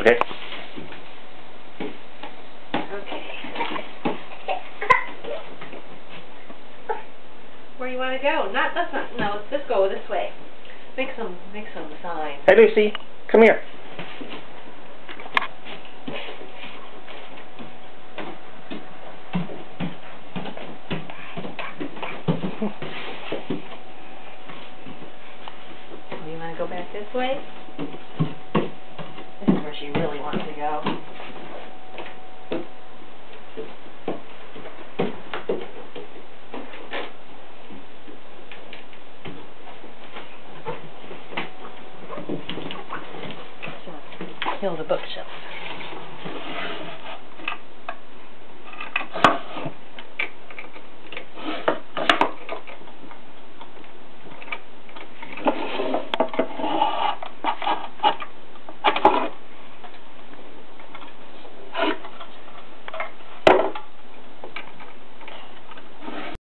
Okay. Okay. Where you want to go? No, let's go this way. Make some signs. Hey, Lucy, come here. You want to go back this way? This is where she really wants to go. Kill the bookshelf.